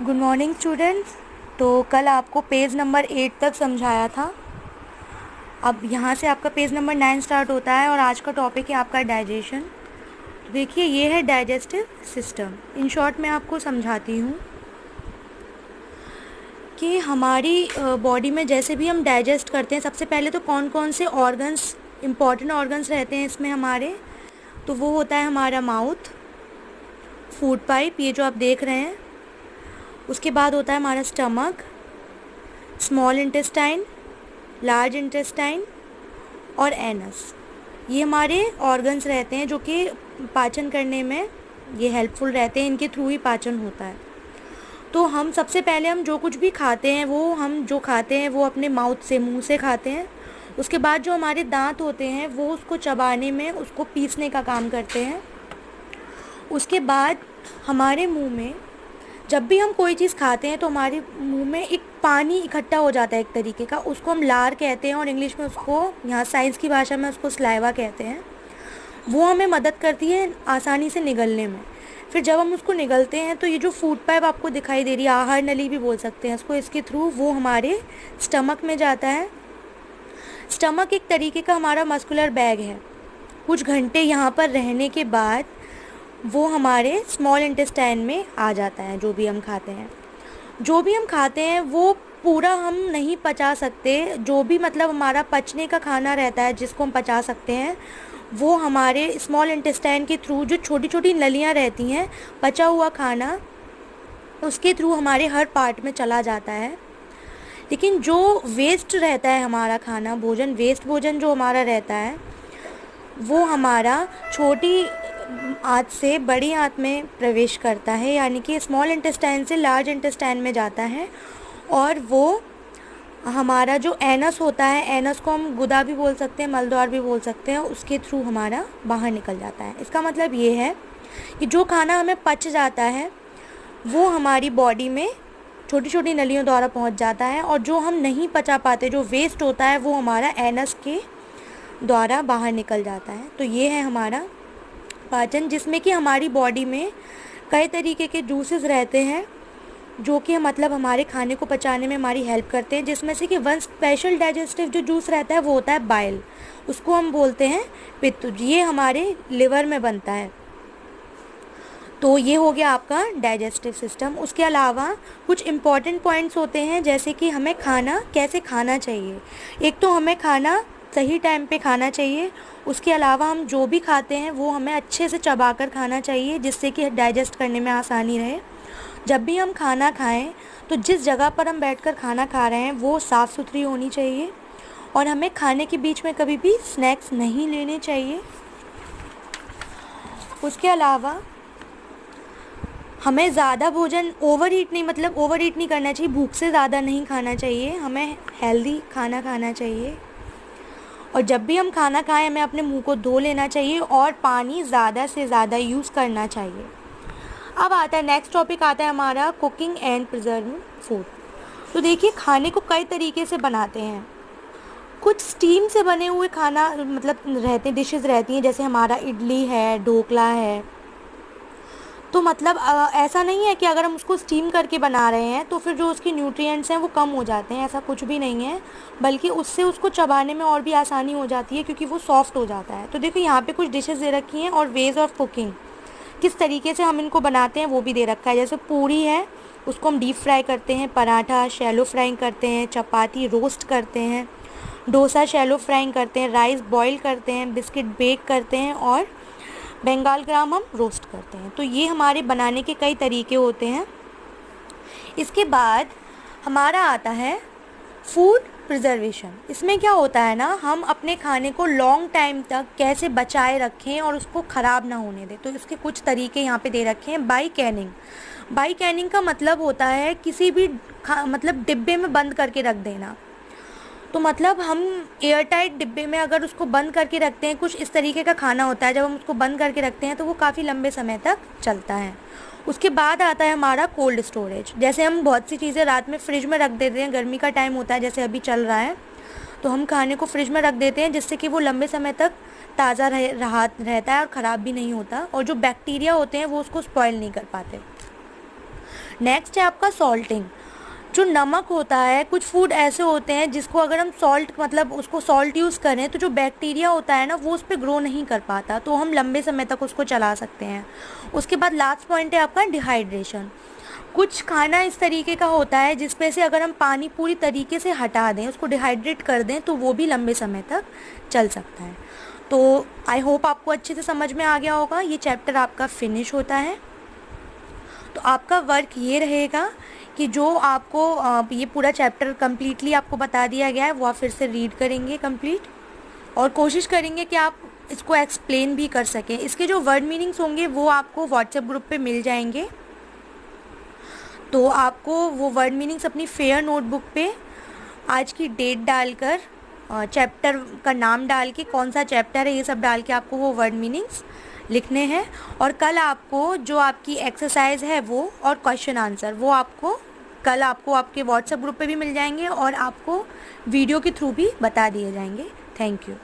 Good morning students. तो कल आपको पेज नंबर 8 तक समझाया था। अब यहाँ से आपका पेज नंबर 9 स्टार्ट होता है और आज का टॉपिक है आपका डाइजेशन। तो देखिए, ये है डाइजेस्टिव सिस्टम। इन शॉर्ट मैं आपको समझाती हूँ कि हमारी बॉडी में जैसे भी हम डाइजेस्ट करते हैं, सबसे पहले तो कौन कौन से ऑर्गन्स, इम्पॉर्टेंट ऑर्गन्स रहते हैं इसमें हमारे। तो वो होता है हमारा माउथ, फूड पाइप, ये जो आप देख रहे हैं। उसके बाद होता है हमारा stomach, small intestine, large intestine और एनस। ये हमारे ऑर्गन्स रहते हैं जो कि पाचन करने में ये हेल्पफुल रहते हैं, इनके थ्रू ही पाचन होता है। तो हम सबसे पहले हम जो कुछ भी खाते हैं वो अपने माउथ से, मुंह से खाते हैं। उसके बाद जो हमारे दांत होते हैं वो उसको चबाने में, उसको पीसने का काम करते हैं। उसके बाद हमारे मुंह में जब भी हम कोई चीज़ खाते हैं तो हमारे मुंह में एक पानी इकट्ठा हो जाता है एक तरीके का, उसको हम लार कहते हैं और इंग्लिश में उसको, यहाँ साइंस की भाषा में उसको स्लाइवा कहते हैं। वो हमें मदद करती है आसानी से निगलने में। फिर जब हम उसको निगलते हैं तो ये जो फूड पाइप आपको दिखाई दे रही है, आहार नली भी बोल सकते हैं इसको, इसके थ्रू वो हमारे स्टमक में जाता है। स्टमक एक तरीके का हमारा मस्कुलर बैग है। कुछ घंटे यहाँ पर रहने के बाद वो हमारे स्मॉल इंटेस्टाइन में आ जाता है। जो भी हम खाते हैं वो पूरा हम नहीं पचा सकते। जो भी मतलब हमारा पचने का खाना रहता है जिसको हम पचा सकते हैं, वो हमारे स्मॉल इंटेस्टाइन के थ्रू, जो छोटी छोटी नलियाँ रहती हैं, पचा हुआ खाना उसके थ्रू हमारे हर पार्ट में चला जाता है। लेकिन जो वेस्ट रहता है हमारा खाना, वेस्ट भोजन जो हमारा रहता है, वो हमारा छोटी आंत से बड़ी आंत में प्रवेश करता है, यानी कि स्मॉल इंटेस्टाइन से लार्ज इंटेस्टाइन में जाता है। और वो हमारा जो एनस होता है, एनस को हम गुदा भी बोल सकते हैं, मलद्वार भी बोल सकते हैं, उसके थ्रू हमारा बाहर निकल जाता है। इसका मतलब ये है कि जो खाना हमें पच जाता है वो हमारी बॉडी में छोटी छोटी नलियों द्वारा पहुंच जाता है, और जो हम नहीं पचा पाते, जो वेस्ट होता है, वो हमारा एनस के द्वारा बाहर निकल जाता है। तो ये है हमारा पाचन, जिसमें कि हमारी बॉडी में कई तरीके के जूसेस रहते हैं जो कि मतलब हमारे खाने को पचाने में हमारी हेल्प करते हैं। जिसमें से कि वन स्पेशल डाइजेस्टिव जो जूस रहता है वो होता है बाइल, उसको हम बोलते हैं पित्त। ये हमारे लिवर में बनता है। तो ये हो गया आपका डाइजेस्टिव सिस्टम। उसके अलावा कुछ इम्पॉर्टेंट पॉइंट्स होते हैं, जैसे कि हमें खाना कैसे खाना चाहिए। एक तो हमें खाना सही टाइम पे खाना चाहिए। उसके अलावा हम जो भी खाते हैं वो हमें अच्छे से चबाकर खाना चाहिए, जिससे कि डाइजेस्ट करने में आसानी रहे। जब भी हम खाना खाएं तो जिस जगह पर हम बैठकर खाना खा रहे हैं वो साफ़ सुथरी होनी चाहिए, और हमें खाने के बीच में कभी भी स्नैक्स नहीं लेने चाहिए। उसके अलावा हमें ज़्यादा भोजन ओवर ईट नहीं करना चाहिए, भूख से ज़्यादा नहीं खाना चाहिए। हमें हेल्दी खाना खाना चाहिए, और जब भी हम खाना खाएं हमें अपने मुंह को धो लेना चाहिए और पानी ज़्यादा से ज़्यादा यूज़ करना चाहिए। अब आता है नेक्स्ट टॉपिक, आता है हमारा कुकिंग एंड प्रिजर्विंग फूड। तो देखिए, खाने को कई तरीके से बनाते हैं। कुछ स्टीम से बने हुए खाना डिशेज़ रहती हैं, जैसे हमारा इडली है, ढोकला है। तो ऐसा नहीं है कि अगर हम उसको स्टीम करके बना रहे हैं तो फिर जो उसके न्यूट्रिएंट्स हैं वो कम हो जाते हैं, ऐसा कुछ भी नहीं है। बल्कि उससे उसको चबाने में और भी आसानी हो जाती है, क्योंकि वो सॉफ्ट हो जाता है। तो देखो, यहाँ पे कुछ डिशेज़ दे रखी हैं और वेज ऑफ कुकिंग, किस तरीके से हम इनको बनाते हैं वो भी दे रखा है। जैसे पूरी है, उसको हम डीप फ्राई करते हैं, पराठा शैलो फ्राइंग करते हैं, चपाती रोस्ट करते हैं, डोसा शैलो फ्राइंग करते हैं, राइस बॉईल करते हैं, बिस्किट बेक करते हैं, और बंगाल ग्राम हम रोस्ट करते हैं। तो ये हमारे बनाने के कई तरीके होते हैं। इसके बाद हमारा आता है फूड प्रिजर्वेशन। इसमें क्या होता है ना, हम अपने खाने को लॉन्ग टाइम तक कैसे बचाए रखें और उसको ख़राब ना होने दें। तो इसके कुछ तरीके यहाँ पे दे रखे हैं। बाई कैनिंग का मतलब होता है किसी भी डिब्बे में बंद करके रख देना। तो हम एयर टाइट डिब्बे में अगर उसको बंद करके रखते हैं, कुछ इस तरीके का खाना होता है, जब हम उसको बंद करके रखते हैं तो वो काफ़ी लंबे समय तक चलता है। उसके बाद आता है हमारा कोल्ड स्टोरेज। जैसे हम बहुत सी चीज़ें रात में फ्रिज में रख देते हैं, गर्मी का टाइम होता है जैसे अभी चल रहा है, तो हम खाने को फ्रिज में रख देते हैं, जिससे कि वो लंबे समय तक ताज़ा रहता है और ख़राब भी नहीं होता, और जो बैक्टीरिया होते हैं वो उसको स्पॉइल नहीं कर पाते। नेक्स्ट है आपका सॉल्टिंग। जो नमक होता है, कुछ फूड ऐसे होते हैं जिसको अगर हम सॉल्ट मतलब उसको सॉल्ट यूज़ करें तो जो बैक्टीरिया होता है ना वो उस पर ग्रो नहीं कर पाता, तो हम लंबे समय तक उसको चला सकते हैं। उसके बाद लास्ट पॉइंट है आपका डिहाइड्रेशन। कुछ खाना इस तरीके का होता है जिसमें से अगर हम पानी पूरी तरीके से हटा दें, उसको डिहाइड्रेट कर दें, तो वो भी लंबे समय तक चल सकता है। तो आई होप आपको अच्छे से समझ में आ गया होगा। ये चैप्टर आपका फिनिश होता है। तो आपका वर्क ये रहेगा कि जो आपको ये पूरा चैप्टर कम्प्लीटली आपको बता दिया गया है वो आप फिर से रीड करेंगे कंप्लीट, और कोशिश करेंगे कि आप इसको एक्सप्लेन भी कर सकें। इसके जो वर्ड मीनिंग्स होंगे वो आपको व्हाट्सएप ग्रुप पे मिल जाएंगे, तो आपको वो वर्ड मीनिंग्स अपनी फेयर नोटबुक पे आज की डेट डालकर, चैप्टर का नाम डाल के, कौन सा चैप्टर है ये सब डाल के आपको वो वर्ड मीनिंग्स लिखने हैं। और कल आपको जो आपकी एक्सरसाइज है वो और क्वेश्चन आंसर वो आपको कल आपको आपके व्हाट्सएप ग्रुप पे भी मिल जाएंगे और आपको वीडियो के थ्रू भी बता दिए जाएंगे। Thank you.